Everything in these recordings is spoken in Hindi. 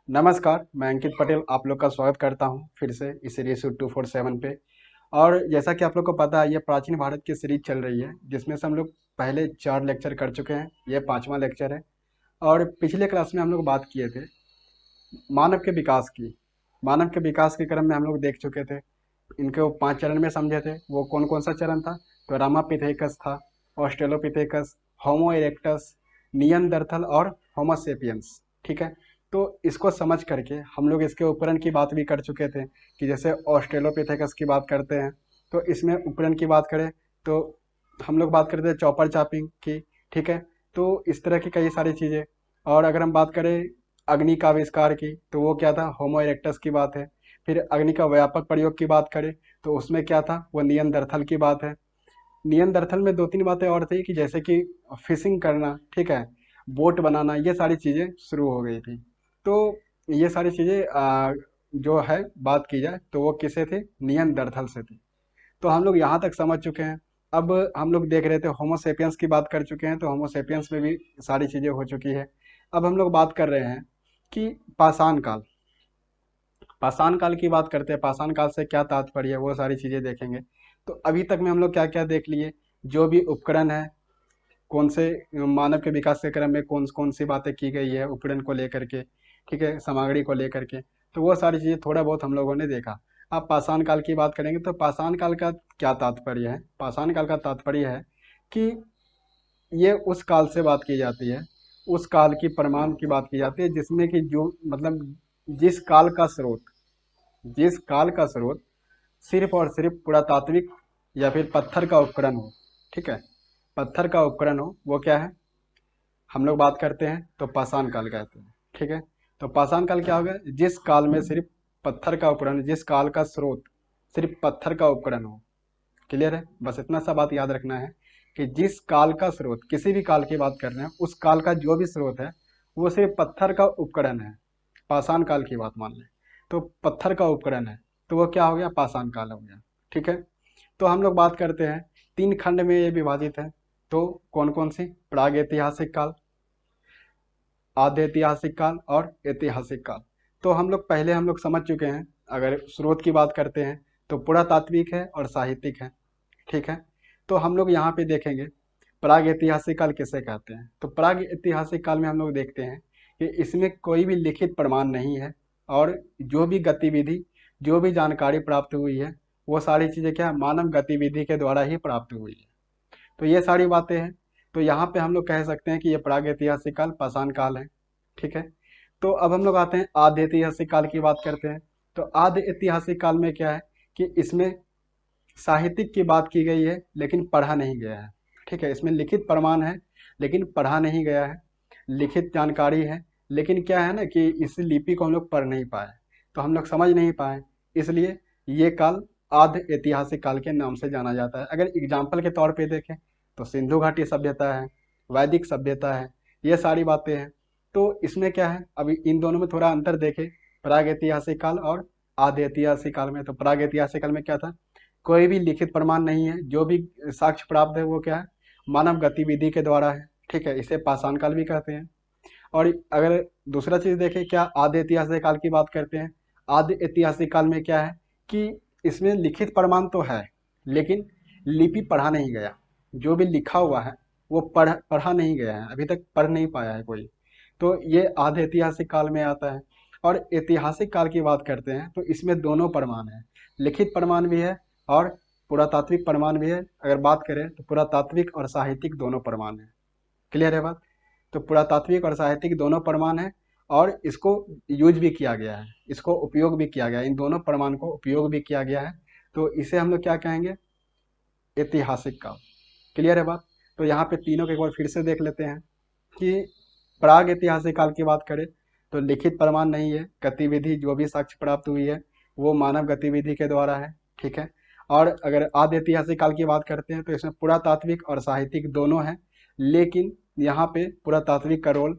नमस्कार, मैं अंकित पटेल आप लोग का स्वागत करता हूं फिर से इस सीरीज 247 पे। और जैसा कि आप लोग को पता है, ये प्राचीन भारत की सीरीज चल रही है जिसमें से हम लोग पहले 4 लेक्चर कर चुके हैं। ये 5वां लेक्चर है। और पिछले क्लास में हम लोग बात किए थे मानव के विकास की। मानव के विकास के क्रम में हम लोग देख चुके थे, इनके वो 5 चरण में समझे थे। वो कौन कौन सा चरण था? तो रामापिथेकस था, ऑस्ट्रेलोपिथेकस, होमो इरेक्टस, नियंदरथल और होमोसेपियंस। ठीक है। तो इसको समझ करके हम लोग इसके उपकरण की बात भी कर चुके थे कि जैसे ऑस्ट्रेलोपिथेकस की बात करते हैं तो इसमें उपकरण की बात करें तो हम लोग बात करते हैं चॉपर चापिंग की। ठीक है। तो इस तरह की कई सारी चीज़ें। और अगर हम बात करें अग्नि का आविष्कार की तो वो क्या था? होमो इरेक्टस की बात है। फिर अग्नि का व्यापक प्रयोग की बात करें तो उसमें क्या था? वो नियंदरथल की बात है। नियंदरथल में 2-3 बातें और थी कि जैसे कि फिशिंग करना, ठीक है, बोट बनाना, ये सारी चीज़ें शुरू हो गई थी। तो ये सारी चीज़ें जो है बात की जाए तो वो किससे थी? नियंदरथल से थी। तो हम लोग यहाँ तक समझ चुके हैं। अब हम लोग देख रहे थे होमोसेपियंस की बात कर चुके हैं, तो होमोसेपियंस में भी सारी चीज़ें हो चुकी है। अब हम लोग बात कर रहे हैं कि पाषाण काल। पाषाण काल की बात करते हैं, पाषाण काल से क्या तात्पर्य है वो सारी चीज़ें देखेंगे। तो अभी तक में हम लोग क्या क्या देख लिए? जो भी उपकरण है, कौन से मानव के विकास के क्रम में कौन कौन सी बातें की गई है उपकरण को लेकर के, ठीक है, सामग्री को लेकर के। तो वो सारी चीज़ें थोड़ा बहुत हम लोगों ने देखा। अब पाषाण काल की बात करेंगे तो पाषाण काल का क्या तात्पर्य है? पाषाण काल का तात्पर्य है कि ये उस काल से बात की जाती है, उस काल की परमाणु की बात की जाती है जिसमें कि जो मतलब जिस काल का स्रोत, जिस काल का स्रोत सिर्फ और सिर्फ पुरातात्विक या फिर पत्थर का उपकरण हो। ठीक है। पत्थर का उपकरण हो, वो क्या है? हम लोग बात करते हैं तो पाषाण काल कहते हैं। ठीक है। तो पाषाण काल क्या हो गया? जिस काल में सिर्फ पत्थर का उपकरण, जिस काल का स्रोत सिर्फ पत्थर का उपकरण हो। क्लियर है? बस इतना सा बात याद रखना है कि जिस काल का स्रोत, किसी भी काल की बात कर रहे हैं, उस काल का जो भी स्रोत है वो सिर्फ पत्थर का उपकरण है। पाषाण काल की बात मान लें तो पत्थर का उपकरण है, तो वो क्या हो गया? पाषाण काल हो गया। ठीक है। तो हम लोग बात करते हैं 3 खंड में ये विभाजित है। तो कौन कौन सी? प्राग ऐतिहासिक काल, आद्य ऐतिहासिक काल और ऐतिहासिक काल। तो हम लोग पहले हम लोग समझ चुके हैं। अगर स्रोत की बात करते हैं तो पुरातात्विक है और साहित्यिक है। ठीक है। तो हम लोग यहाँ पे देखेंगे प्राग ऐतिहासिक काल किसे कहते हैं। तो प्राग ऐतिहासिक काल में हम लोग देखते हैं कि इसमें कोई भी लिखित प्रमाण नहीं है, और जो भी गतिविधि, जो भी जानकारी प्राप्त हुई है वो सारी चीज़ें क्या है? मानव गतिविधि के द्वारा ही प्राप्त हुई है। तो ये सारी बातें हैं। तो यहाँ पे हम लोग कह सकते हैं कि ये प्राग ऐतिहासिक काल पाषाण काल है। ठीक है। तो अब हम लोग आते हैं आद्य ऐतिहासिक काल की बात करते हैं। तो आद्य ऐतिहासिक काल में क्या है कि इसमें साहित्यिक की बात की गई है लेकिन पढ़ा नहीं गया है। ठीक है। इसमें लिखित प्रमाण है लेकिन पढ़ा नहीं गया है। लिखित जानकारी है लेकिन क्या है ना कि इस लिपि को हम लोग पढ़ नहीं पाए, तो हम लोग समझ नहीं पाए। इसलिए ये काल आद्य ऐतिहासिक काल के नाम से जाना जाता है। अगर एग्जाम्पल के तौर पे देखें तो सिंधु घाटी सभ्यता है, वैदिक सभ्यता है, ये सारी बातें हैं। तो इसमें क्या है, अभी इन दोनों में थोड़ा अंतर देखें, प्राग ऐतिहासिक काल और आद्य ऐतिहासिक काल में। तो प्राग ऐतिहासिक काल में क्या था? कोई भी लिखित प्रमाण नहीं है, जो भी साक्ष्य प्राप्त है वो क्या है? मानव गतिविधि के द्वारा है। ठीक है। इसे पाषाण काल भी कहते हैं। और अगर दूसरा चीज देखें, क्या आद्य ऐतिहासिक काल की बात करते हैं, आद्य ऐतिहासिक काल में क्या है कि इसमें लिखित प्रमाण तो है लेकिन लिपि पढ़ा नहीं गया। जो भी लिखा हुआ है वो पढ़ा नहीं गया है, अभी तक पढ़ नहीं पाया है कोई। तो ये आद्य ऐतिहासिक काल में आता है। और ऐतिहासिक काल की बात करते हैं तो इसमें दोनों प्रमाण है, लिखित प्रमाण भी है और पुरातात्विक प्रमाण भी है। अगर बात करें तो पुरातात्विक और साहित्यिक दोनों प्रमाण है। क्लियर है बात? तो पुरातात्विक और साहित्यिक दोनों प्रमाण है, और इसको यूज भी किया गया है, इसको उपयोग भी किया गया है, इन दोनों प्रमाण को उपयोग भी किया गया है। तो इसे हम लोग क्या कहेंगे? ऐतिहासिक काल। क्लियर है बात? तो यहाँ पे तीनों को एक बार फिर से देख लेते हैं कि प्राग ऐतिहासिक काल की बात करें तो लिखित प्रमाण नहीं है, गतिविधि जो भी साक्ष्य प्राप्त हुई है वो मानव गतिविधि के द्वारा है। ठीक है। और अगर आद्य ऐतिहासिक काल की बात करते हैं तो इसमें पुरातात्विक और साहित्यिक दोनों है, लेकिन यहाँ पे पुरातात्विक का रोल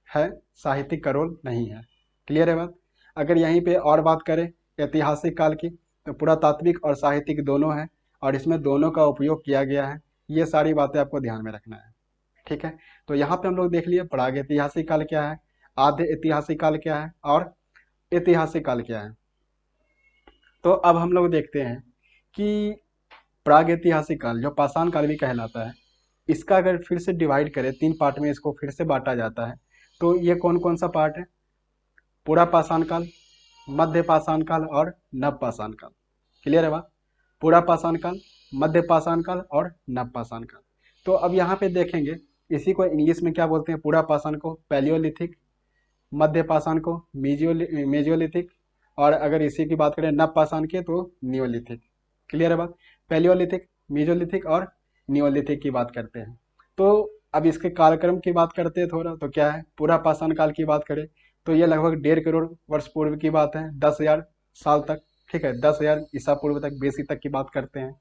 है, साहित्यिक का रोल नहीं है। क्लियर है बात? अगर यहीं पे और बात करें ऐतिहासिक काल की तो पुरातात्विक और साहित्यिक दोनों है, और इसमें दोनों का उपयोग किया गया है। ये सारी बातें आपको ध्यान में रखना है। ठीक है। तो यहाँ पे हम लोग देख लिए प्राग ऐतिहासिक काल क्या है। आद्य ऐतिहासिक काल क्या है और ऐतिहासिक काल क्या है। तो अब हम लोग देखते हैं कि प्राग ऐतिहासिक काल जो पाषाण काल भी कहलाता है, इसका अगर फिर से डिवाइड करें, 3 पार्ट में इसको फिर से बांटा जाता है। तो ये कौन कौन सा पार्ट है? पुरा पाषाण काल, मध्य पाषाण काल और नव पाषाण काल। क्लियर है बात? पुरा पाषाण काल, मध्य पाषाण काल और नव पाषाण काल। तो अब यहाँ पे देखेंगे, इसी को इंग्लिश में क्या बोलते हैं? पुरा पाषाण को पैलियोलिथिक, मध्य पाषाण को मेजियोलिथिक, और अगर इसी की बात करें नव पाषाण की तो नियोलिथिक। क्लियर है बात? पैलियोलिथिक, मेजोलिथिक और नियोलिथिक की बात करते हैं। तो अब इसके कालक्रम की बात करते हैं थोड़ा, तो क्या है? पूरा पाषाण काल की बात करें तो ये लगभग 1.5 करोड़ वर्ष पूर्व की बात है, 10,000 साल तक। ठीक है, 10,000 ईसा पूर्व तक, BC तक की बात करते हैं।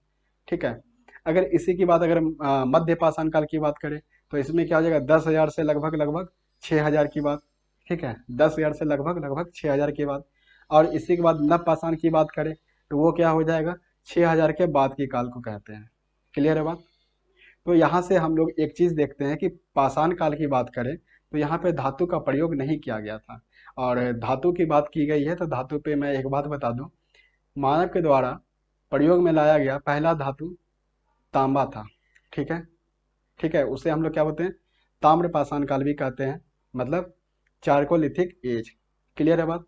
ठीक है, अगर इसी की बात, अगर मध्य पाषाण काल की बात करें तो इसमें क्या हो जाएगा? 10,000 से लगभग लगभग 6,000 की बात। ठीक है, 10,000 से लगभग लगभग 6,000 की बात। और इसी के बाद नव पाषाण की बात करें तो वो क्या हो जाएगा? 6,000 के बाद की काल को कहते हैं। क्लियर है बात? तो यहाँ से हम लोग एक चीज देखते हैं कि पाषाण काल की बात करें तो यहाँ पे धातु का प्रयोग नहीं किया गया था, और धातु की बात की गई है तो धातु पे मैं एक बात बता दूं, मानव के द्वारा प्रयोग में लाया गया पहला धातु तांबा था। ठीक है, ठीक है, उसे हम लोग क्या बोलते हैं? ताम्र पाषाण काल भी कहते हैं, मतलब चारकोलिथिक एज। क्लियर है बात?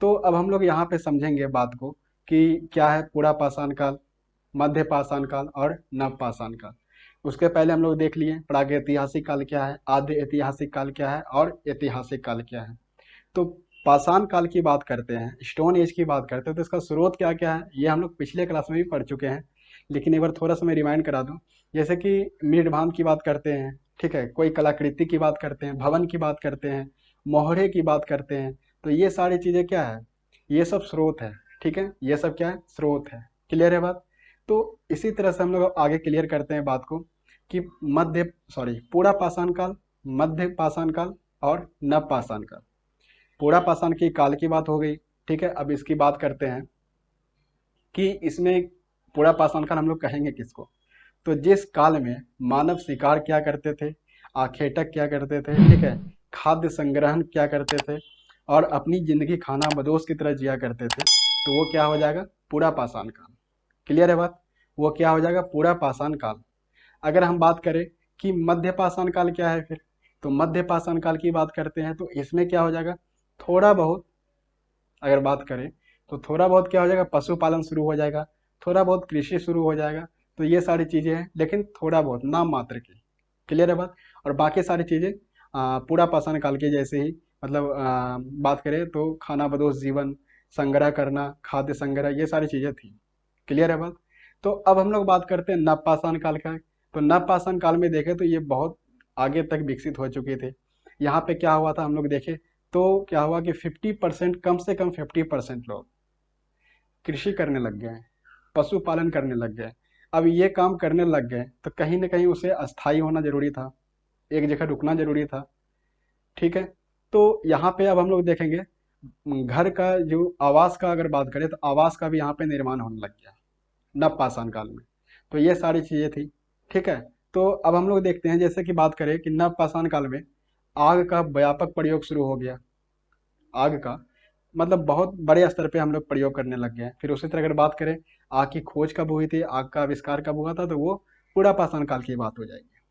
तो अब हम लोग यहाँ पे समझेंगे बात को कि क्या है पूरा पाषाण काल, मध्य पाषाण काल और नव पाषाण काल। उसके पहले हम लोग देख लिए प्रागैतिहासिक काल क्या है, आद्य ऐतिहासिक काल क्या है और ऐतिहासिक काल क्या है। तो पाषाण काल की बात करते हैं, स्टोन एज की बात करते हैं, तो इसका स्रोत क्या क्या है ये हम लोग पिछले क्लास में भी पढ़ चुके हैं, लेकिन एक बार थोड़ा सा मैं रिमाइंड करा दूं। जैसे कि मृदभान की बात करते हैं, ठीक है, कोई कलाकृति की बात करते हैं, भवन की बात करते हैं, मोहरे की बात करते हैं, तो ये सारी चीजें क्या है? ये सब स्रोत है। ठीक है, ये सब क्या है? स्रोत है। क्लियर है बात? तो इसी तरह से हम लोग आगे क्लियर करते हैं बात को कि पूरा पाषाण काल, मध्य पाषाण काल और नव पाषाण काल। पूरा पाषाण की काल की बात हो गई। ठीक है, अब इसकी बात करते हैं कि इसमें पूरा पाषाण काल हम लोग कहेंगे किसको? तो जिस काल में मानव शिकार क्या करते थे, आखेटक क्या करते थे, ठीक है, खाद्य संग्रहण क्या करते थे और अपनी जिंदगी खाना बदोश की तरह जिया करते थे, तो वो क्या हो जाएगा? पूरा पाषाण काल। क्लियर है बात? वो क्या हो जाएगा? पूरा पाषाण काल। अगर हम बात करें कि मध्य पाषाण काल क्या है फिर, तो मध्य पाषाण काल की बात करते हैं तो इसमें क्या हो जाएगा? थोड़ा बहुत अगर बात करें तो थोड़ा बहुत क्या हो जाएगा? पशुपालन शुरू हो जाएगा, थोड़ा बहुत कृषि शुरू हो जाएगा। तो ये सारी चीजें हैं, लेकिन थोड़ा बहुत नाम मात्र की। क्लियर है बात? और बाकी सारी चीजें पूरा पाषाण काल के जैसे ही, मतलब बात करें तो खाना बदोश जीवन, संग्रह करना, खाद्य संग्रह, ये सारी चीजें थी। क्लियर है बात? तो अब हम लोग बात करते हैं नव पाषाण काल का। तो नव पाषाण काल में देखें तो ये बहुत आगे तक विकसित हो चुके थे। यहाँ पे क्या हुआ था हम लोग देखें तो क्या हुआ कि 50%, कम से कम 50% लोग कृषि करने लग गए, पशुपालन करने लग गए। अब ये काम करने लग गए तो कहीं ना कहीं उसे अस्थायी होना जरूरी था, एक जगह रुकना जरूरी था। ठीक है, तो यहाँ पे अब हम लोग देखेंगे घर का जो आवास का अगर बात करें तो आवास का भी यहाँ पे निर्माण होने लग गया नव पाषाण काल में। तो ये सारी चीजें थी। ठीक है, तो अब हम लोग देखते हैं, जैसे कि बात करें कि नव पाषाण काल में आग का व्यापक प्रयोग शुरू हो गया। आग का मतलब बहुत बड़े स्तर पे हम लोग प्रयोग करने लग गए हैं। फिर उसी तरह अगर बात करें आग की खोज कब हुई थी, आग का आविष्कार कब हुआ था, तो वो पूरा पाषाण काल की बात हो जाएगी।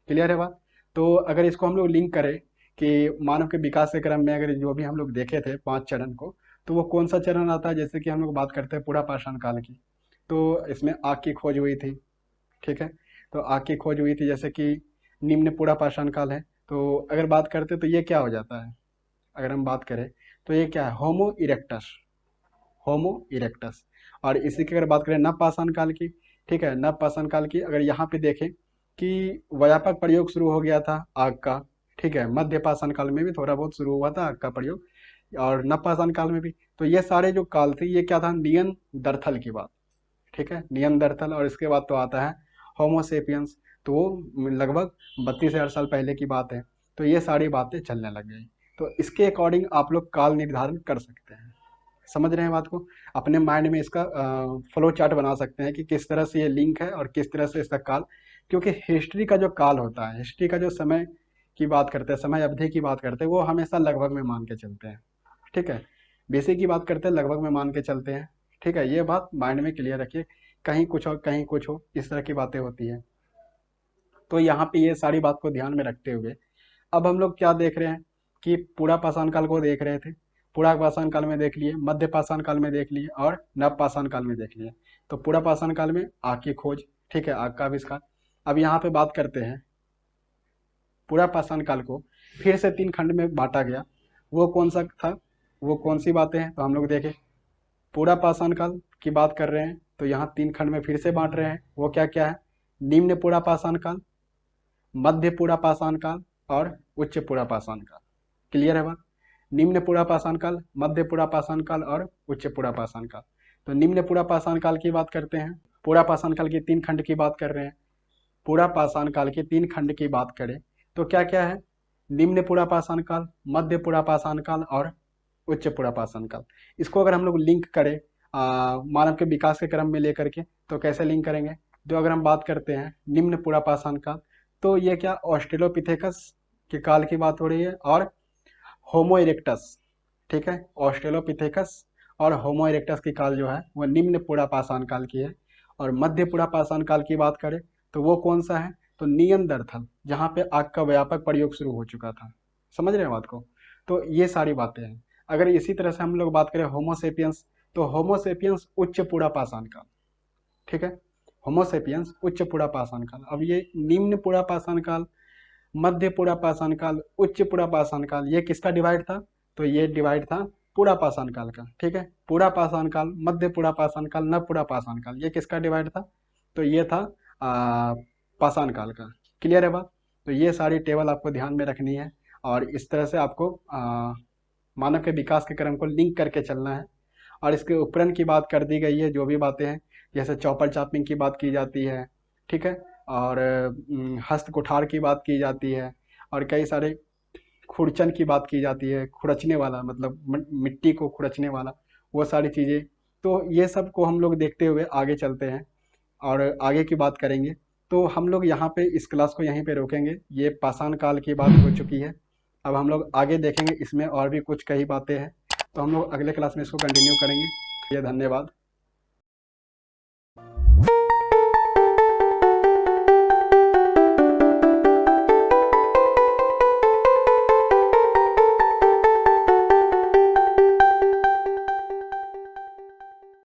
क्लियर है बात? तो अगर इसको हम लोग लिंक करें कि मानव के विकास के क्रम में अगर जो भी हम लोग देखे थे 5 चरण को, तो वो कौन सा चरण आता है? जैसे कि हम लोग बात करते हैं पूरा पाषाण काल की, तो इसमें आग की खोज हुई थी। ठीक है, तो आग की खोज हुई थी, जैसे कि निम्न पूरा पाषाण काल है। तो अगर बात करते तो ये क्या हो जाता है? अगर हम बात करें तो ये क्या है? होमो इरेक्टस। होमो इरेक्टस। और इसी की अगर बात करें नव पाषाण काल की, ठीक है, नव पाषाण काल की अगर यहाँ पे देखें कि व्यापक प्रयोग शुरू हो गया था आग का। ठीक है, मध्य पाषाण काल में भी थोड़ा बहुत शुरू हुआ था आग का प्रयोग, और नव पाषाण काल में भी। तो ये सारे जो काल थे ये क्या था? नियनदर्थल की बात। ठीक है, नियनदर्थल, और इसके बाद तो आता है होमोसेपियंस, तो वो लगभग 32,000 साल पहले की बात है। तो ये सारी बातें चलने लग गई। तो इसके अकॉर्डिंग आप लोग काल निर्धारण कर सकते हैं। समझ रहे हैं बात को? अपने माइंड में इसका फ्लो चार्ट बना सकते हैं कि किस तरह से ये लिंक है और किस तरह से इसका काल, क्योंकि हिस्ट्री का जो काल होता है, हिस्ट्री का जो समय की बात करते हैं, समय अवधि की बात करते हैं, वो हमेशा लगभग में मान के चलते हैं। ठीक है, बेसिक की बात करते हैं, लगभग में मान के चलते हैं। ठीक है, ये बात माइंड में क्लियर रखिए, कहीं कुछ हो कहीं कुछ हो, इस तरह की बातें होती हैं। तो यहाँ पे ये सारी बात को ध्यान में रखते हुए अब हम लोग क्या देख रहे हैं कि पूरा पाषाण काल को देख रहे थे, पूरा पाषाण काल में देख लिए, मध्य पाषाण काल में देख लिए और नव पाषाण काल में देख लिए। तो पूरा पाषाण काल में आग की खोज, ठीक है, आग का आविष्कार। अब यहाँ पे बात करते हैं पूरा पाषाण काल को फिर से 3 खंड में बांटा गया, वो कौन सा था, वो कौन सी बातें हैं, तो हम लोग देखें। पूरा पाषाण काल की बात कर रहे हैं तो यहाँ 3 खंड में फिर से बांट रहे हैं, वो क्या क्या है, निम्न पूरा पाषाण काल, मध्य पूरा पाषाण काल और उच्च पूरा पाषाण काल। क्लियर है बात, निम्न पूरा पाषाण काल, मध्य पूरा पाषाण काल और उच्च पूरा पाषाण काल। तो निम्न पूरा पाषाण काल की बात करते हैं, पूरा पाषाण काल के 3 खंड की बात कर रहे हैं। पूरा पाषाण काल के 3 खंड की बात करें तो क्या क्या है, निम्न पूरा पाषाण काल, मध्य पूरा पाषाण काल और उच्च पूरा पाषाण काल। इसको अगर हम लोग लिंक करें मानव के विकास के क्रम में लेकर के, तो कैसे लिंक करेंगे, तो अगर हम बात करते हैं निम्न पूरा पाषाण काल, तो ये क्या ऑस्ट्रेलोपिथेकस के काल की बात हो रही है और होमो इरेक्टस, ठीक है, ऑस्ट्रेलोपिथेकस और होमो इरेक्टस की काल जो है वो निम्न पूरा पाषाण काल की है। और मध्य पूरा पाषाण काल की बात करें तो वो कौन सा है, तो नियंदरथल, जहाँ पे आग का व्यापक प्रयोग शुरू हो चुका था। समझ रहे हैं बात को, तो ये सारी बातें हैं। अगर इसी तरह से हम लोग बात करें होमोसेपियंस, तो होमोसेपियंस उच्च पूरा पाषाण काल, ठीक है, होमोसेपियंस उच्च पूरा पाषाण काल। अब ये निम्न पूरा पाषाण काल, मध्य पूरा पाषाण काल, उच्च पूरा पाषाण काल, ये किसका डिवाइड था, तो ये डिवाइड था पूरा पाषाण काल का। ठीक है, पूरा पाषाण काल, मध्य पूरा पाषाण काल, नव पूरा पाषाण काल, ये किसका डिवाइड था, तो ये था पाषाण काल का। क्लियर है बात, तो ये सारी टेबल आपको ध्यान में रखनी है और इस तरह से आपको मानव के विकास के क्रम को लिंक करके चलना है। और इसके उपकरण की बात कर दी गई है, जो भी बातें हैं, जैसे चॉपर चापिंग की बात की जाती है, ठीक है, और हस्त कुठार की बात की जाती है, और कई सारे खुरचन की बात की जाती है, खुरचने वाला मतलब मिट्टी को खुरचने वाला, वो सारी चीज़ें। तो ये सब को हम लोग देखते हुए आगे चलते हैं और आगे की बात करेंगे। तो हम लोग यहाँ पे इस क्लास को यहीं पे रोकेंगे, ये पाषाण काल की बात हो चुकी है। अब हम लोग आगे देखेंगे, इसमें और भी कुछ कई बातें हैं, तो हम लोग अगले क्लास में इसको कंटिन्यू करेंगे। ये धन्यवाद।